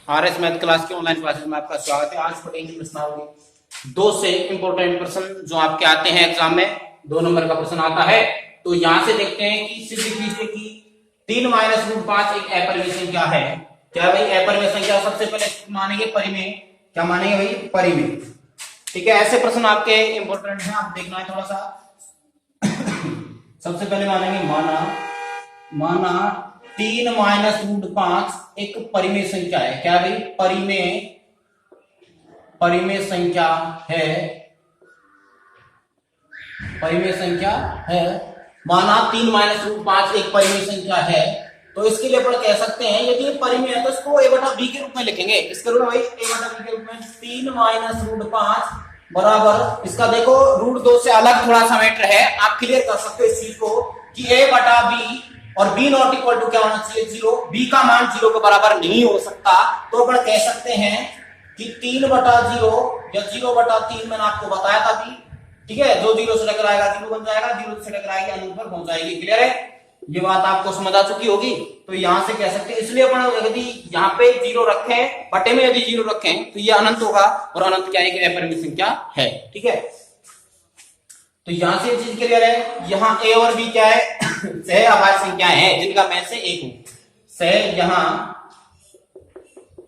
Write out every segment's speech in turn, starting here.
RS math class के online classes में आपका स्वागत है। आज पढ़ेंगे प्रश्नावली 2 से इंपॉर्टेंट प्रश्न जो आपके आते हैं एग्जाम में। 2 नंबर का प्रश्न आता है, तो यहां से देखते हैं कि सिद्ध कीजिए कि 3 माइनस रूट 5 एक अपरिमेय संख्या है। क्या भाई अपरिमेय संख्या? सबसे पहले मानेंगे परिमेय। क्या मानेंगे भाई? परिमेय। ठीक है, ऐसे प्रश्न आपके इंपॉर्टेंट हैं, आप देखना है थोड़ा सा। सबसे पहले मानेंगे माना 3 माइनस रूट 5 एक परिमेय संख्या है। क्या भाई? परिमेय संख्या है। परिमेय संख्या है। माना 3 माइनस रूट 5 एक परिमेय संख्या है, तो इसके लिए अपन कह सकते हैं यदि ये परिमेय है तो इसको a बटा b के रूप में लिखेंगे। किसके रूप में भाई? a बटा b के रूप में। 3 माइनस रूट 5 बराबर, इसका देखो रूट 2 से अलग थोड़ा सा मैटर है, आप क्लियर कर सकते हो इस चीज को कि a बटा b और b नॉट इक्वल टू क्या होना चाहिए? 0। b का मान 0 के बराबर नहीं हो सकता, तो अपन कह सकते हैं कि 3 बटा 0 या 0 बटा 3 मैंने आपको बताया था भी। ठीक है, जो 0 से टकराएगा 0 बन जाएगा, 0 से टकराएगी अनंत पर पहुंच जाएगी। क्लियर है? ये बात आपको समझ आ चुकी होगी। तो यहां से कह सकते हैं, इसलिए अपन यदि यहाँ पे 0 रखें, बटे में यदि 0 रखें तो ये अनंत होगा, और अनंत क्या है? कि अपरिमेय संख्या है। ठीक है, तो यहां से चीज क्लियर है। यहाँ a और b क्या है? सह अभाज्य संख्याएं हैं जिनका मैं से एक हूं। सह यहाँ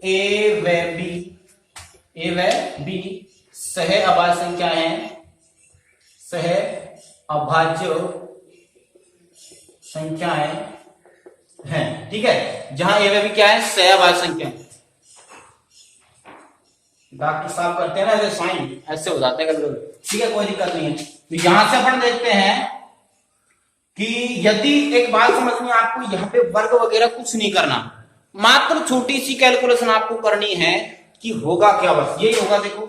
a व b सह अभाज्य संख्याएं हैं। सह अभाज्य संख्याएं हैं। ठीक है, जहां a व b क्या है? सह अभाज्य संख्या। डॉक्टर साहब करते हैं ना ऐसे साइन, ऐसे हो जाते हैं कभी। ठीक है, कोई दिक्कत नहीं है। तो यहां से अपन देखते हैं कि यदि एक बात समझनी है आपको, यहाँ पे वर्ग वगैरह कुछ नहीं करना, मात्र छोटी सी कैलकुलेशन आपको करनी है कि होगा क्या। बस यही होगा। देखो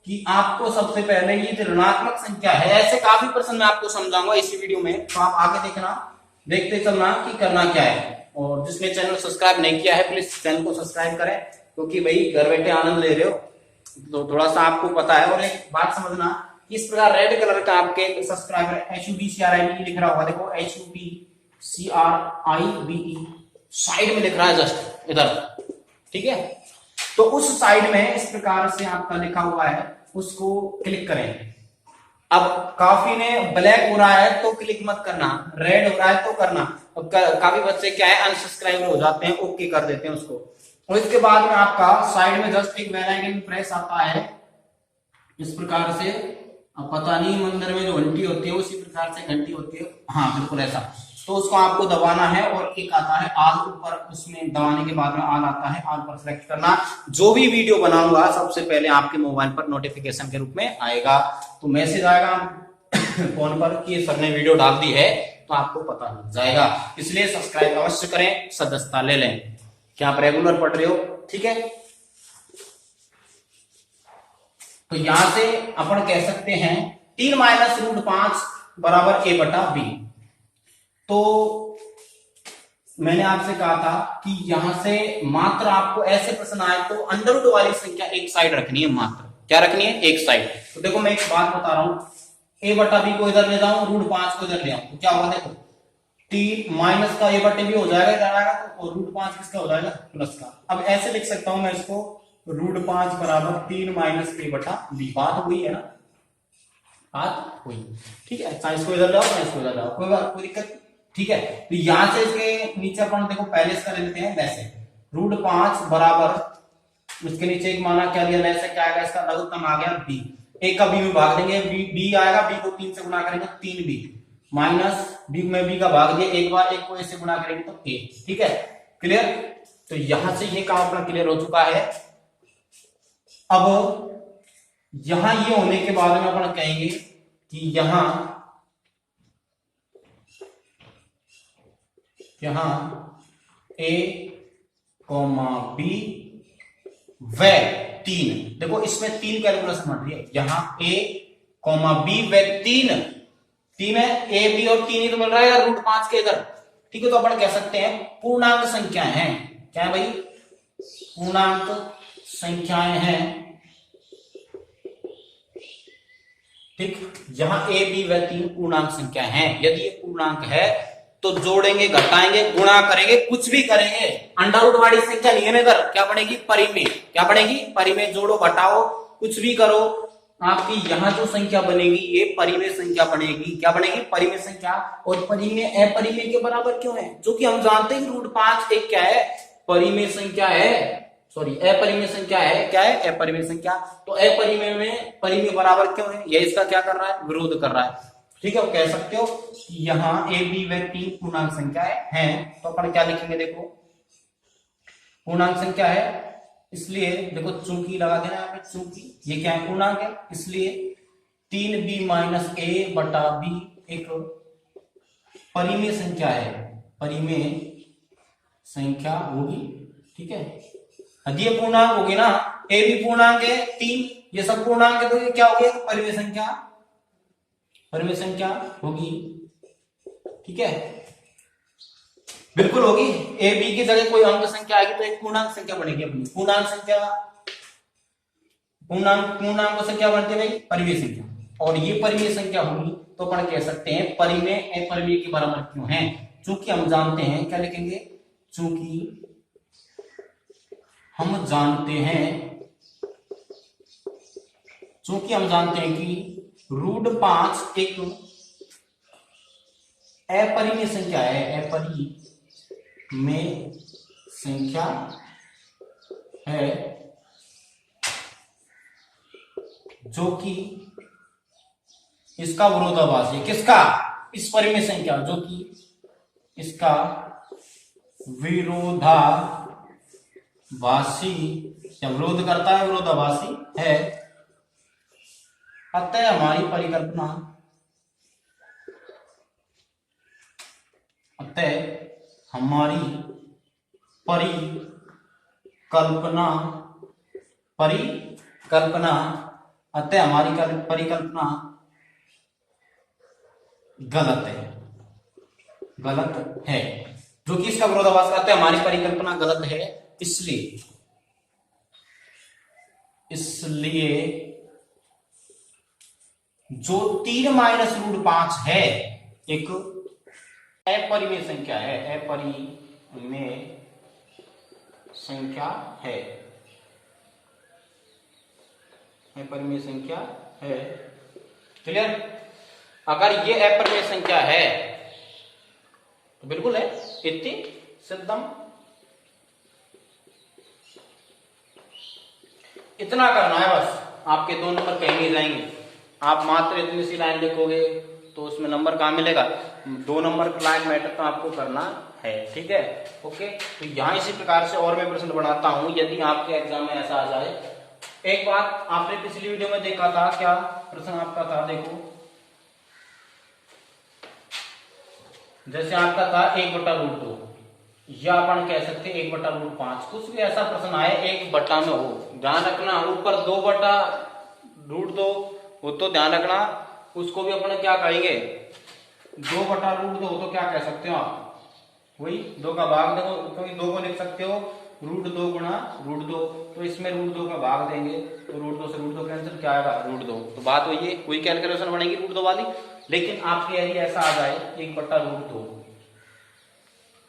कि आपको सबसे पहले ये ऋणात्मक संख्या है, ऐसे काफी प्रश्न मैं आपको समझाऊंगा इसी वीडियो में, तो आप आगे देखना, देखते चलना कि करना क्या है। और जिसने चैनल सब्सक्राइब नहीं किया है प्लीज चैनल को सब्सक्राइब करें, क्योंकि भाई घर बैठे आनंद ले रहे हो तो थोड़ा सा आपको पता है। और एक बात समझना, इस प्रकार रेड कलर का आपके सब्सक्राइबर HUBCRIBE लिख रहा होगा। देखो HUBCRIBE साइड में लिख रहा है, जस्ट इधर। ठीक है, तो उस साइड में इस प्रकार से आपका लिखा हुआ है, उसको क्लिक करें। अब काफी ने ब्लैक हो रहा है तो क्लिक मत करना, रेड हो रहा है तो करना। अब काफी बच्चे क्या है अनसब्सक्राइब हो जाते हैं, ओके कर देते हैं उसको। और इसके बाद में आपका साइड में जस्ट एक बेल आइकन प्रेस आता है इस प्रकार से। अब पता नहीं मंदिर में जो घंटी होती है उसी प्रकार से घंटी होती है, हाँ बिल्कुल ऐसा। तो उसको आपको दबाना है और एक आता है आल ऊपर, उसमें दबाने के बाद में आल आता है, आल पर सिलेक्ट करना। जो भी वीडियो बनाऊंगा सबसे पहले आपके मोबाइल पर नोटिफिकेशन के रूप में आएगा, तो मैसेज आएगा फोन पर कि सर ने वीडियो डाल दी है, तो आपको पता लग जाएगा। इसलिए सब्सक्राइब अवश्य करें, सदस्यता ले लें। क्या आप रेगुलर पढ़ रहे हो? ठीक है, तो यहां से अपन कह सकते हैं 3 माइनस रूट 5 बराबर a बटा b। तो मैंने आपसे कहा था कि यहां से मात्र आपको ऐसे प्रश्न आए तो अंडर रूट वाली संख्या एक साइड रखनी है। मात्र क्या रखनी है? एक साइड। तो देखो मैं एक बात बता रहा हूं, a बटा b को इधर ले जाऊं, रूट 5 को इधर ले आऊं, तो क्या होगा? देखो 3 माइनस का a बटे b हो जाएगा, इधर आएगा, तो रूट 5 किसका हो जाएगा? प्लस का। अब ऐसे लिख सकता हूं मैं इसको, रूट 5 बराबर 3 माइनस a बटा b। बात हुई है ना? बात हुई। ठीक है, साइंस को इधर लाओ, साइंस को इधर लाओ, कोई दिक्कत। ठीक है, तो यहां से इसके नीचे अपन देखो पहले इसका ले लेते हैं वैसे। रूट 5 बराबर इसके नीचे एक माना क्या लिया, वैसे क्या आएगा? इसका लघुत्तम आ गया b। a का b में भाग देंगे, b आएगा, b को 3 से गुणा करेंगे 3b, माइनस b में b का भाग दिया एक बार, एक को a से गुणा करेंगे तो a। ठीक है, क्लियर? तो यहां से ये काम अपना क्लियर हो चुका है। अब यहां ये होने के बाद में अपन कहेंगे कि यहां a, b व 3। देखो इसमें 3 कैलकुलेशन बन रही है। यहां a, b व 3 है, a b और 3 ही तो मिल रहा है रूट 5 के इधर। ठीक है, तो अपन कह सकते हैं पूर्णांक संख्याएं हैं। क्या है भाई? पूर्णांक संख्याएं हैं। ठीक, यहां a b व 3 पूर्णांक संख्या हैं। यदि ये पूर्णांक है तो जोड़ेंगे, घटाएंगे, गुणा करेंगे, कुछ भी करेंगे, अंडर रूट वाली संख्या नियमित क्या बनेगी, परिमेय। क्या बनेगी, परिमेय। जोड़ो, घटाओ, कुछ भी करो, आपकी यहां जो संख्या बनेगी ये परिमेय संख्या बनेगी। क्या बनेगी, परिमेय संख्या। और परिमेय अपरिमेय के बराबर क्यों है, जो कि हम जानते हैं √5 एक क्या है, परिमेय संख्या है, सॉरी अपरिमेय संख्या है। क्या है, अपरिमेय संख्या। तो अपरिमेय में परिमेय बराबर क्यों है, ये इसका क्या कर रहा है, विरोध कर रहा है। ठीक है, वो कह सकते हो कि यहाँ ए बी व तीन पूर्णांक संख्याएं हैं, तो अपन क्या लिखेंगे, देखो पूर्णांक संख्या है, इसलिए देखो चूंकि लगा देना यहाँ पे, चूंकि ये क्या है, पूर्णांक है, इसलिए 3b माइनस ए बटा बी एक परिमेय संख्या है, परिमेय संख्या होगी। ठीक है, यदि ये पूर्णांक होगी ना, ए भी पूर्णांक है, 3 ये सब पूर्णांक है, तो ये क्या होगी, परिमेय संख्या, परिमेय संख्या होगी। ठीक है, बिल्कुल होगी। ए बी की जगह कोई अंक संख्या आएगी तो एक पूर्णांक संख्या बनेगी अपनी। पूर्णांक संख्या, पूर्णांक संख्या बनती है भाई परिमेय संख्या, और ये परिमेय संख्या होगी तो अपन कह सकते हैं परिमेय अपरिमेय के बराबर क्यों है, चूंकि हम जानते हैं, क्या लिखेंगे, चूंकि हम जानते हैं, चूंकि हम जानते हैं कि √5 एक अपरिमेय संख्या है, अपरिमेय संख्या है, जो कि इसका विरोधाभासी है। किसका, इस परिमेय संख्या, जो कि इसका विरोधाभासी या विरोध करता है, विरोधाभासी है। अतः हमारी परिकल्पना, अतः हमारी परिकल्पना, परिकल्पना, अतः हमारी परिकल्पना गलत है, गलत है, जो कि इसका विरोधाभास करते हैं, हमारी परिकल्पना गलत है। इसलिए जो 3 माइनस √5 है एक अपरिमेय संख्या है, अपरिमेय संख्या है, अपरिमेय संख्या है। क्लियर, अगर ये अपरिमेय संख्या है तो बिल्कुल है, इति सिद्धम। इतना करना है बस, आपके 2 नंबर कहीं नहीं जाएंगे। आप मात्र इतनी सी लाइन लिखोगे तो उसमें नंबर कहाँ मिलेगा, 2 नंबर का लाइन मैटर तो आपको करना है। ठीक है, ओके। तो यहाँ इसी प्रकार से और मैं प्रश्न बनाता हूं, यदि आपके एग्जाम में ऐसा आ जाए। एक बात आपने पिछली वीडियो में देखा था, क्या प्रश्न आपका था, देखो जैसे आपका था 1/√2, या अपन कह सकते 1/√5, कुछ भी ऐसा प्रश्न आए 1 में हो, ध्यान रखना ऊपर 2/√2 वो तो ध्यान रखना, उसको भी अपन क्या कहेंगे, 2/√2 तो क्या कह सकते हो आप, वही 2 का भाग देखो, क्योंकि 2 को लिख सकते हो √2 गुणा √2, तो इसमें √2 का भाग देंगे तो √2 से √2 कैंसिल, क्या आएगा √2। तो बात वही है, वही कैलकुलेशन बनेगी √2 वाली। लेकिन आपके यदि ऐसा आ जाए 1/√2,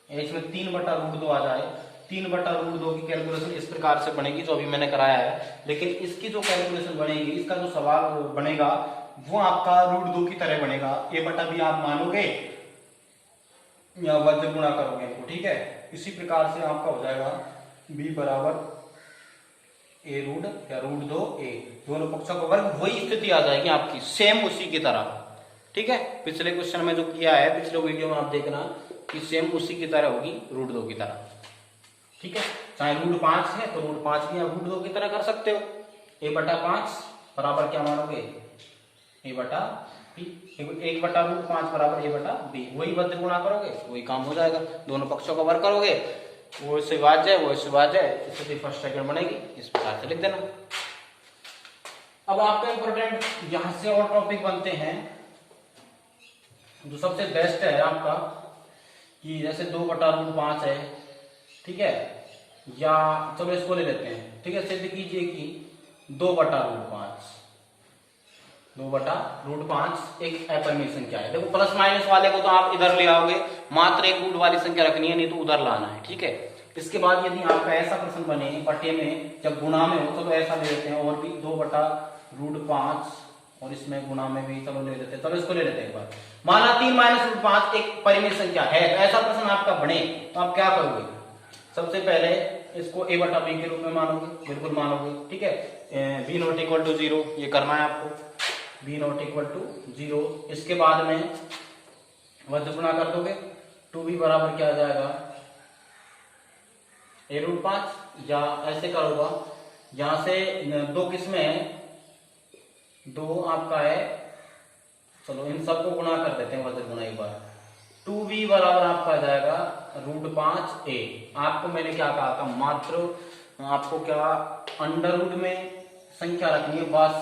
इसमें 3/√2 आ जाए, 3/√2 की कैलकुलेशन इस प्रकार से बनेगी जो अभी मैंने कराया है। लेकिन इसकी जो कैलकुलेशन बनेगी, इसका जो सवाल बनेगा वो आपका √2 की तरह बनेगा। a/b आप मानोगे या वज्र गुणा करोगे इनको, ठीक है। इसी प्रकार से आपका हो जाएगा b बराबर a√, या √2a, दोनों पक्षों का वर्ग, वही स्थिति आ जाएगी आपकी, सेम उसी की तरह। ठीक है, पिछले क्वेश्चन में जो किया है, पिछले वीडियो में आप देखना कि सेम उसी की तरह होगी, √2 की तरह। ठीक है, चाहे √5 है तो √5 भी आप √2 की तरह कर सकते हो। a/5 बराबर क्या मानोगे, a/b, 1/√5 बराबर a/b, वही वज्र गुणा करोगे वही काम हो जाएगा, दोनों पक्षों का वर्ग करोगे, वो इससे विभाज्य है, वो इससे विभाज्य है, स्थिति फर्स्ट सेकंड बनेगी, इस प्रकार से लिख देना। अब आपका इंपॉर्टेंट यहां से और टॉपिक बनते हैं, जो सबसे बेस्ट है आपका, कि जैसे 2/√5 है, ठीक है, या चलो इसको ले लेते हैं। ठीक है, सिद्ध कीजिए कि 2/√5, 2/√5 एक अपरिमेय संख्या है। देखो प्लस माइनस वाले को तो आप इधर ले आओगे, मात्र एक रूट वाली संख्या रखनी है, नहीं तो उधर लाना है, ठीक है। इसके बाद यदि आपका ऐसा प्रश्न बने बटे में जब गुणा में हो तो ऐसा ले लेते हैं, और भी 2/√5 और इसमें गुणा में भी चलो ले लेते हैं। चलो इसको ले लेते हैं एक बार। माना 3 - एक परिमेय संख्या है, तो ऐसा प्रश्न आपका बने तो आप क्या करोगे? सबसे पहले इसको a/b के रूप में मानोगे, बिल्कुल मानोगे, ठीक है। b ≠ 0 ये करना है आपको, b ≠ 0। इसके बाद में वज्र गुणा कर दोगे, 2b बराबर क्या आ जाएगा a√5, या ऐसे करोगा यहां से दो किसमें है, 2 आपका है, चलो इन सबको गुणा कर देते हैं, वज्र गुणा एक बार। 2b बराबर आपका आ जाएगा √5a। आपको मैंने क्या कहा था, मात्र आपको क्या अंडर रूट में संख्या रखनी है बस,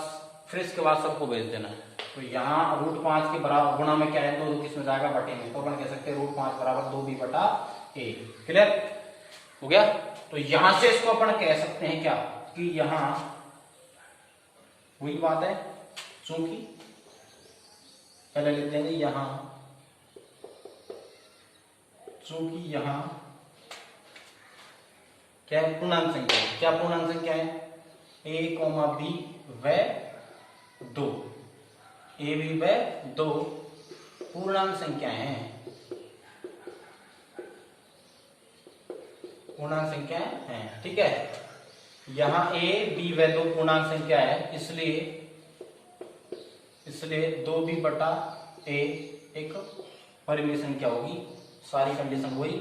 फिर इसके बाद सबको भेज देना है। तो यहाँ √5 के बराबर गुणा में क्या है, 2 किसमें जाएगा, बटे में, तो अपन कह सकते हैं √5 बराबर 2b/a। क्लियर हो गया? तो यहां से इसको अपन कह सकते हैं क्या कि यहां वही बात है, चूंकि पहले लिख देंगे यहां, चूंकि यहां क्या है, पूर्णांक संख्या है। क्या पूर्णांक संख्या है? a, b व 2, a, b व 2 पूर्णांक संख्याएं हैं, पूर्णांक संख्याएं हैं, ठीक है। यहां a, b व 2 पूर्णांक संख्या है, इसलिए 2b/a एक परिमेय संख्या होगी। सारी कंडीशन वही,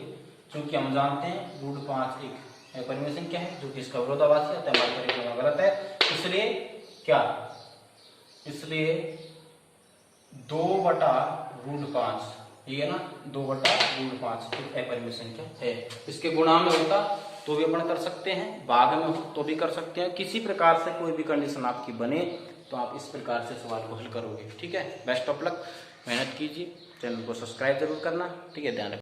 क्योंकि हम जानते हैं √5 एक परिमेय संख्या है जो कि इसका विरोधाभासी है, हमारी परिभाषा गलत है। इसलिए क्या, इसलिए 2/√5 ये है ना, 2/√5 एक अपरिमेय संख्या है। इसके गुणा में होता तो भी अपन कर सकते हैं, भाग में हो तो भी कर सकते हैं। किसी प्रकार से कोई भी कंडीशन आपकी बने तो आप इस प्रकार से सवाल को हल करोगे, ठीक है। बेस्ट ऑफ लक, मेहनत कीजिए, चैनल को सब्सक्राइब जरूर करना, ठीक है। ध्यान रखिए।